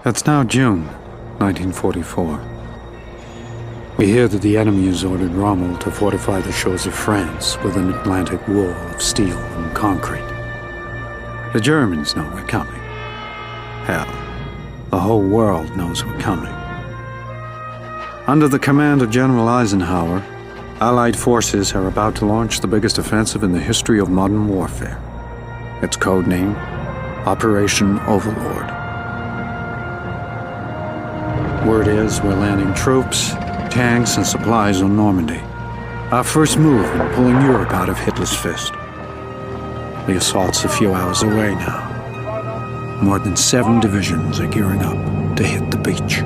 It's now June 1944. We hear that the enemy has ordered Rommel to fortify the shores of France with an Atlantic wall of steel and concrete. The Germans know we're coming. Hell, the whole world knows we're coming. Under the command of General Eisenhower, Allied forces are about to launch the biggest offensive in the history of modern warfare. Its code name, Operation Overlord. Word is we're landing troops, tanks, and supplies on Normandy. Our first move in pulling Europe out of Hitler's fist. The assault's a few hours away now. More than 7 divisions are gearing up to hit the beach.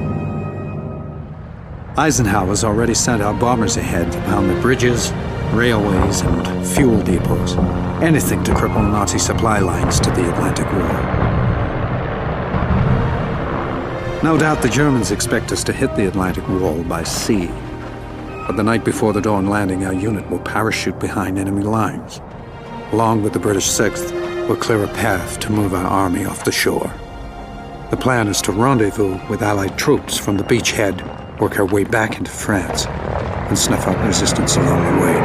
Eisenhower's already sent out bombers ahead to pound the bridges, railways, and fuel depots. Anything to cripple Nazi supply lines to the Atlantic Wall. No doubt the Germans expect us to hit the Atlantic Wall by sea. But the night before the dawn landing, our unit will parachute behind enemy lines. Along with the British 6th, we'll clear a path to move our army off the shore. The plan is to rendezvous with Allied troops from the beachhead, work our way back into France, and snuff out resistance along the way.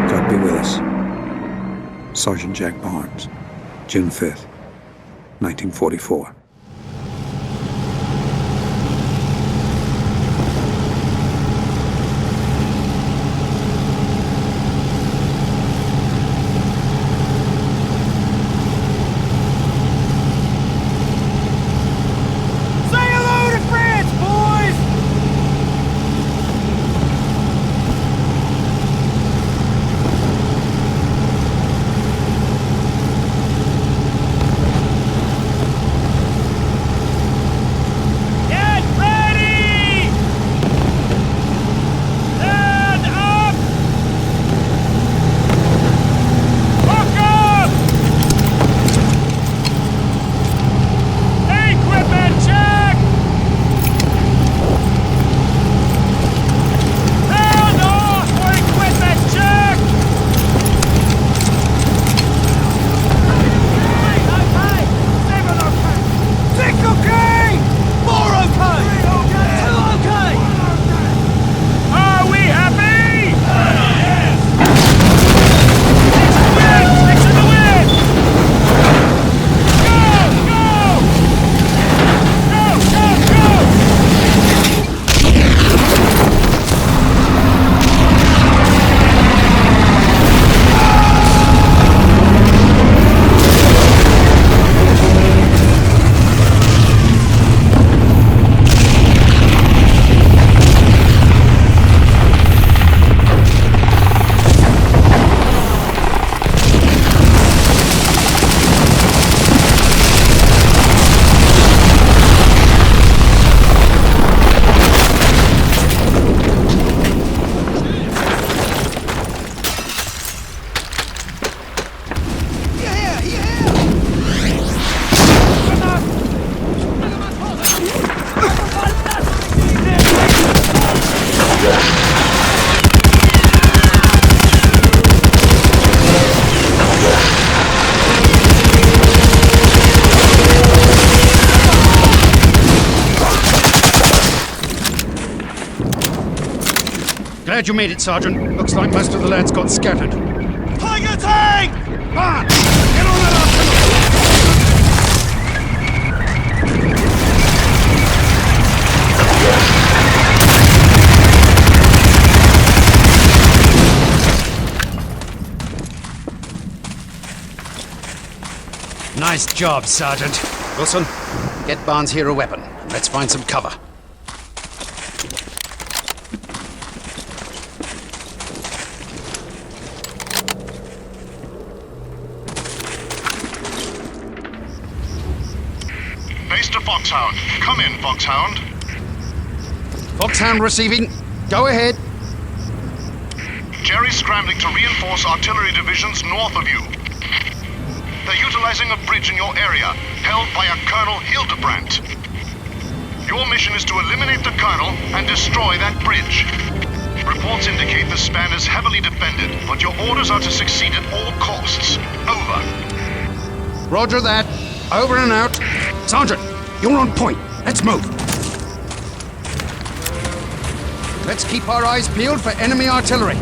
God be with us. Sergeant Jack Barnes, June 5th, 1944. Glad you made it, Sergeant. Looks like most of the lads got scattered. Tiger tank! Ah! Get on that artillery! Nice job, Sergeant. Wilson, get Barnes here a weapon. Let's find some cover. Base to Foxhound. Come in, Foxhound. Foxhound receiving. Go ahead. Jerry's scrambling to reinforce artillery divisions north of you. They're utilizing a bridge in your area, held by a Colonel Hildebrandt. Your mission is to eliminate the Colonel and destroy that bridge. Reports indicate the span is heavily defended, but your orders are to succeed at all costs. Over. Roger that. Over and out. Sergeant, you're on point. Let's move. Let's keep our eyes peeled for enemy artillery.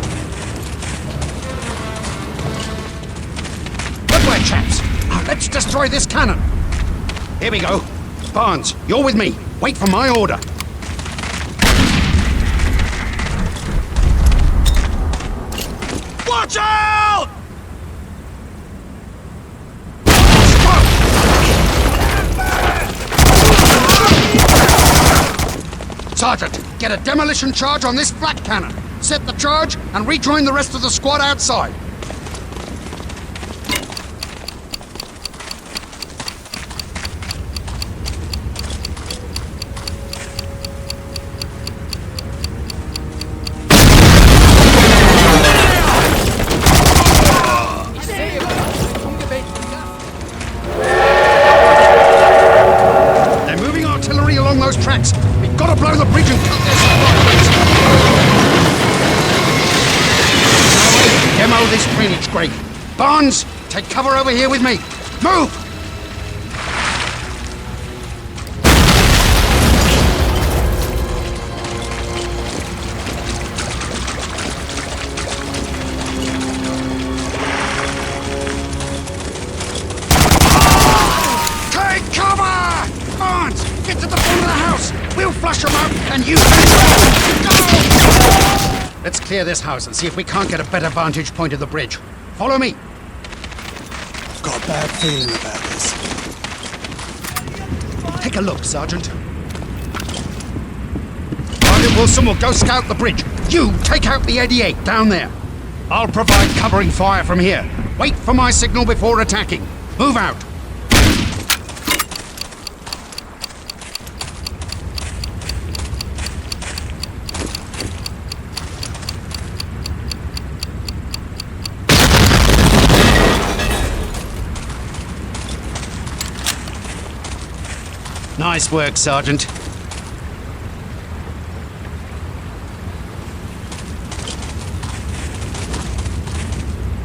Good work, chaps. Now let's destroy this cannon. Here we go. Barnes, you're with me. Wait for my order. Watch out! Sergeant, get a demolition charge on this flak cannon. Set the charge and rejoin the rest of the squad outside. They're moving artillery along those tracks. We've got to blow the bridge and cut their supplies. Demo this drainage grate. Barnes, take cover over here with me. Move! Take cover! Barnes, get to the front of the house. We'll flush them out and you... Go! Let's clear this house and see if we can't get a better vantage point of the bridge. Follow me. I've got a bad feeling about this. Take a look, Sergeant. Sergeant Wilson will go scout the bridge. You take out the 88 down there. I'll provide covering fire from here. Wait for my signal before attacking. Move out. Nice work, Sergeant.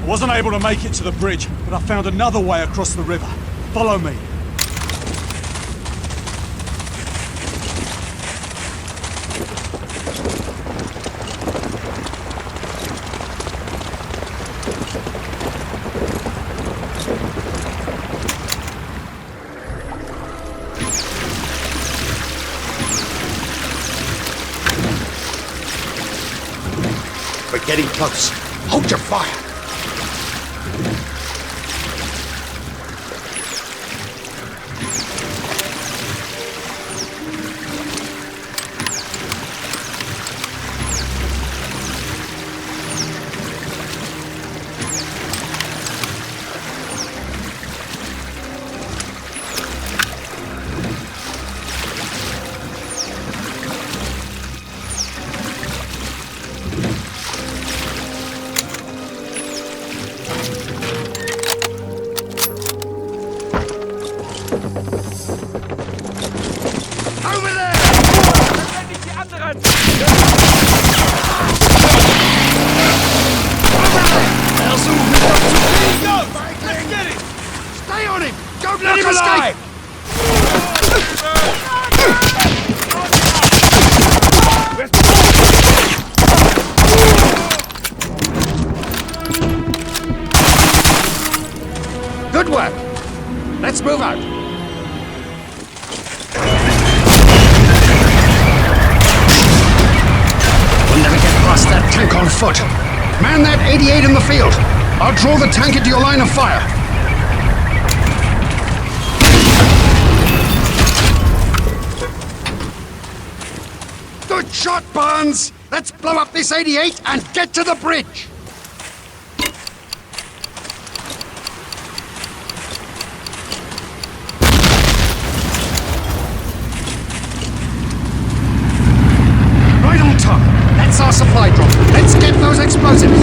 I wasn't able to make it to the bridge, but I found another way across the river. Follow me. We're getting close. Hold your fire. Over there! Let's get it! Stay on him! Don't let him escape! Good work! Let's move out! We'll never get past that tank on foot. Man that 88 in the field. I'll draw the tank into your line of fire. Good shot, Barnes! Let's blow up this 88 and get to the bridge! Right on top. That's our supply drop. Let's get those explosives.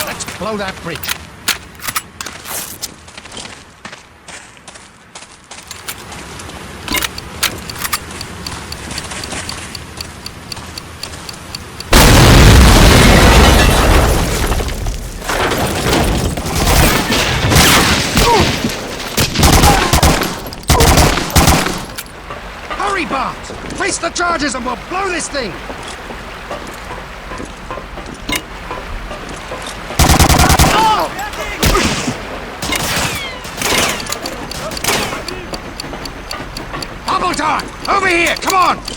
Let's blow that bridge. grenade bombs! Place the charges and we'll blow this thing! Bubble time! Over here! Come on!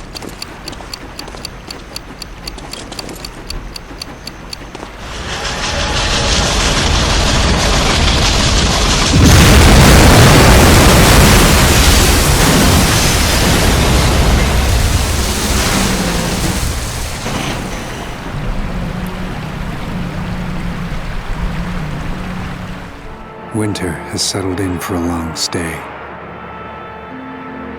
Winter has settled in for a long stay.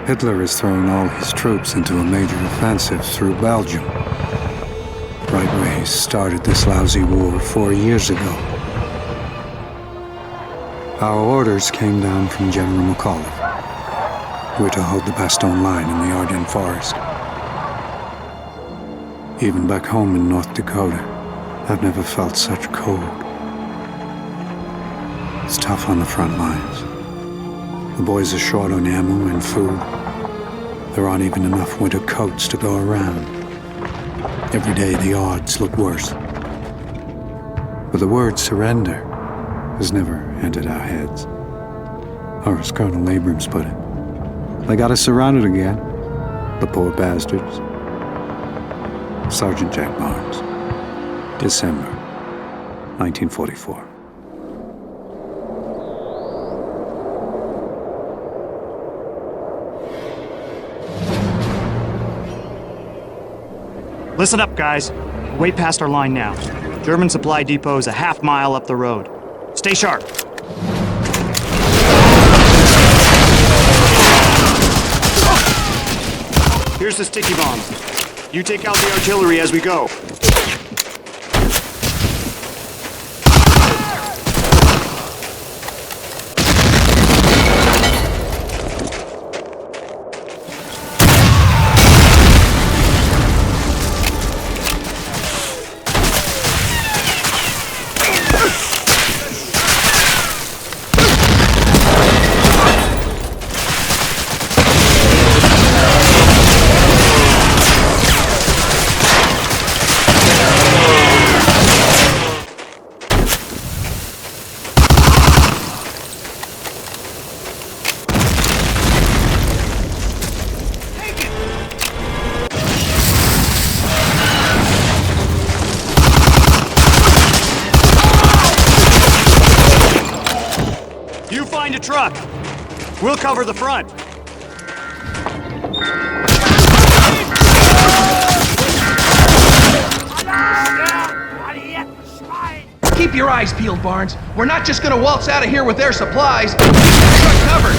Hitler has thrown all his troops into a major offensive through Belgium, right where he started this lousy war 4 years ago. Our orders came down from General McAuliffe. We're to hold the Bastogne line in the Ardennes forest. Even back home in North Dakota, I've never felt such cold. It's tough on the front lines. The boys are short on ammo and food. There aren't even enough winter coats to go around. Every day the odds look worse. But the word surrender has never entered our heads. Or as Colonel Abrams put it, they got us surrounded again, the poor bastards. Sergeant Jack Barnes, December 1944. Listen up, guys. Way past our line now. German supply depot is a half-mile up the road. Stay sharp. Here's the sticky bombs. You take out the artillery as we go. Truck. We'll cover the front. Keep your eyes peeled, Barnes. We're not just gonna waltz out of here with their supplies. Keep the truck covered.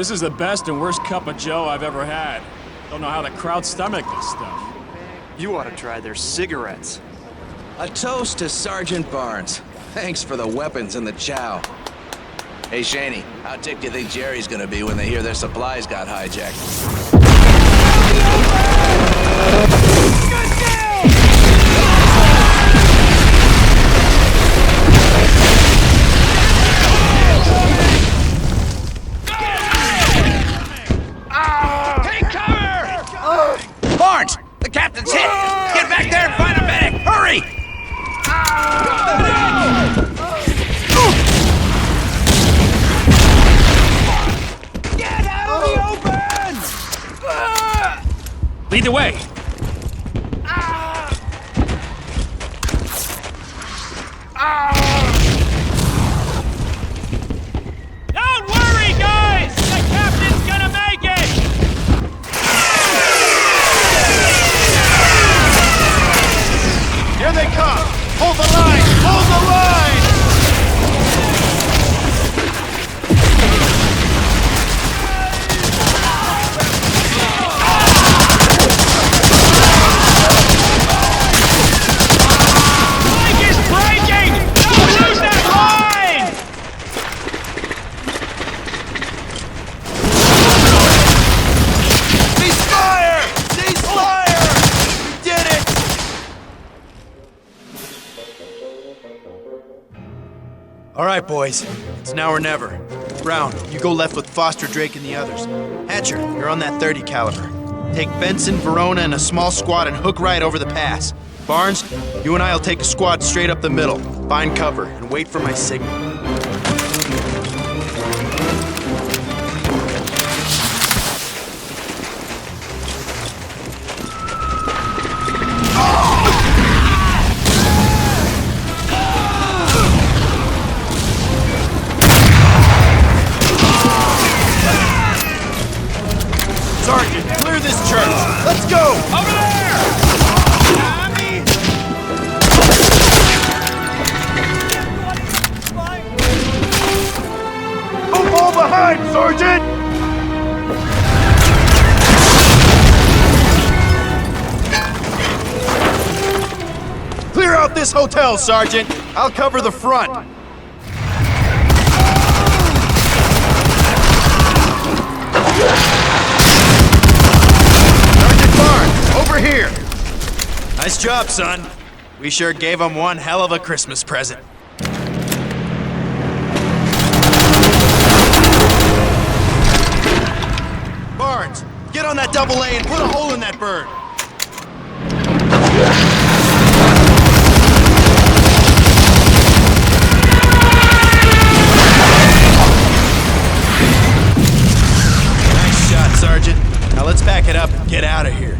This is the best and worst cup of joe I've ever had. Don't know how the crowd stomach this stuff. You ought to try their cigarettes. A toast to Sergeant Barnes. Thanks for the weapons and the chow. Hey, Shaney, how ticked do you think Jerry's gonna be when they hear their supplies got hijacked? Take cover! Barnes! The captain's hit! Get back there and find a medic! Hurry! Get out of the open! Lead the way! Don't worry, guys! The captain's gonna make it! Here they come! Hold the line! Hold the line! Flank is breaking! Don't lose that line! Cease fire! Cease fire! We did it! All right, boys. It's now or never. Brown, you go left with Foster, Drake, and the others. Hatcher, you're on that 30 caliber. Take Benson, Verona, and a small squad and hook right over the pass. Barnes, you and I'll take a squad straight up the middle. Find cover and wait for my signal. Sergeant, clear this church. Let's go! Over there! Don't fall behind, Sergeant! Clear out this hotel, Sergeant. I'll cover the front. Sergeant Barnes, over here. Nice job, son. We sure gave them one hell of a Christmas present. Barnes, get on that double A and put a hole in that bird. Nice shot, Sergeant. Now let's back it up and get out of here.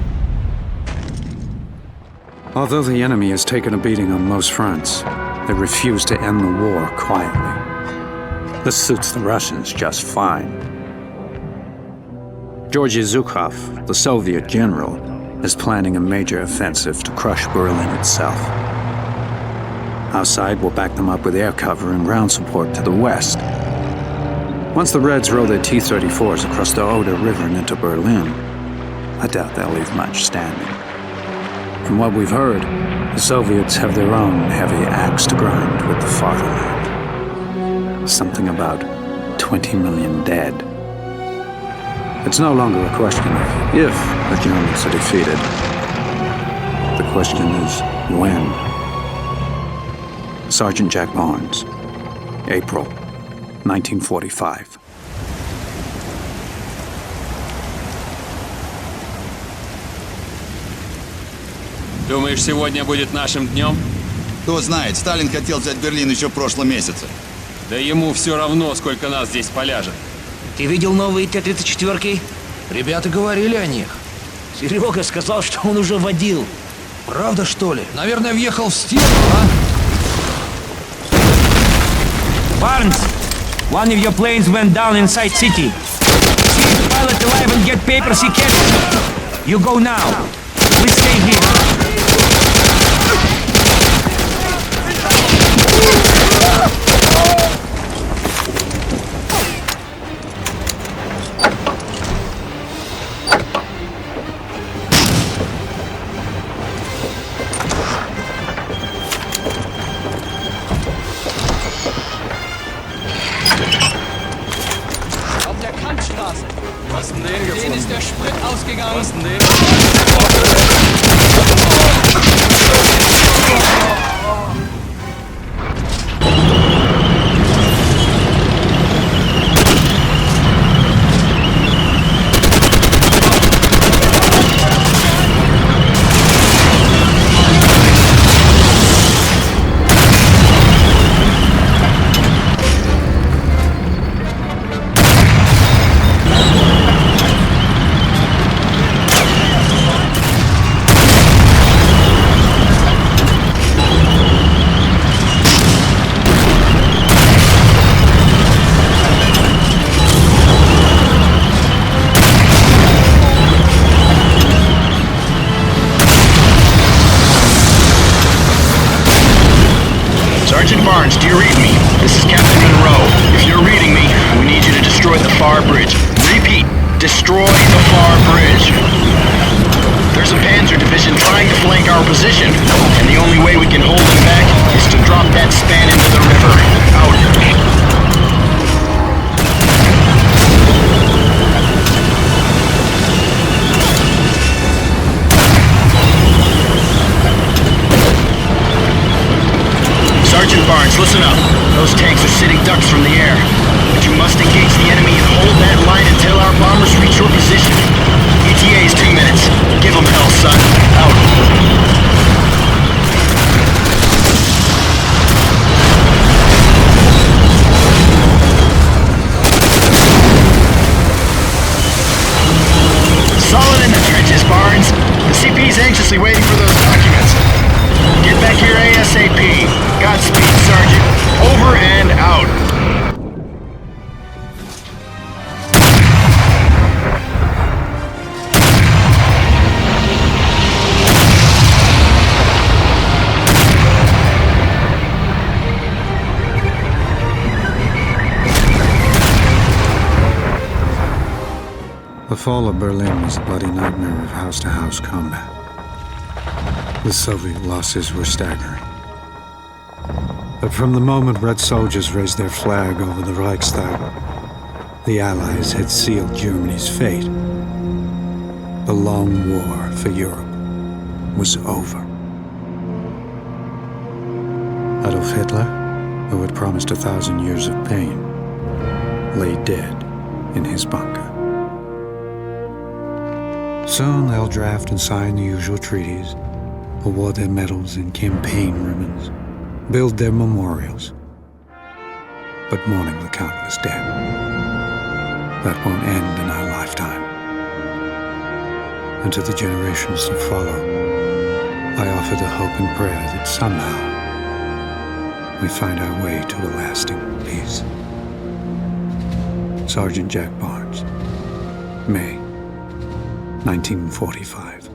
Although the enemy has taken a beating on most fronts, they refuse to end the war quietly. This suits the Russians just fine. Georgy Zhukov, the Soviet general, is planning a major offensive to crush Berlin itself. Our side will back them up with air cover and ground support to the west. Once the Reds roll their T-34s across the Oder River and into Berlin, I doubt they'll leave much standing. From what we've heard, the Soviets have their own heavy axe to grind with the fatherland. Something about 20 million dead. It's no longer a question of if the Germans are defeated. The question is when. Sergeant Jack Barnes, April 1945. Думаешь, сегодня будет нашим днем? Кто знает, Сталин хотел взять Берлин еще в прошлом месяце. Да ему все равно, сколько нас здесь поляжет. Ты видел новые Т-34-ки? Ребята говорили о них. Серега сказал, что он уже водил. Правда, что ли? Наверное, въехал в стену, а? Barnes, one of your planes went down inside city. See if the pilot alive and get papers he can. You go now. We stay here. der Sprit ausgegangen. Was denn? Sergeant Barnes, do you read me? This is Captain Monroe. If you're reading me, we need you to destroy the far bridge. Repeat, destroy the far bridge. There's a Panzer division trying to flank our position, and the only way we can hold them back is to drop that span into the river. Out. Sergeant Barnes, listen up. Those tanks are sitting ducks from the air. But you must engage the enemy and hold that line until our bombers reach your position. ETA is 2 minutes. Give them hell, son. Out. Solid in the trenches, Barnes. The CP's anxiously waiting for those documents. Get back here ASAP. Godspeed, Sergeant. Over and out. The fall of Berlin was a bloody nightmare of house-to-house combat. The Soviet losses were staggering. But from the moment Red soldiers raised their flag over the Reichstag, the Allies had sealed Germany's fate. The long war for Europe was over. Adolf Hitler, who had promised 1,000 years of pain, lay dead in his bunker. Soon they'll draft and sign the usual treaties, award their medals and campaign ribbons, build their memorials. But mourning the countless dead, that won't end in our lifetime. And to the generations that follow, I offer the hope and prayer that somehow we find our way to a lasting peace. Sergeant Jack Barnes, May 1945.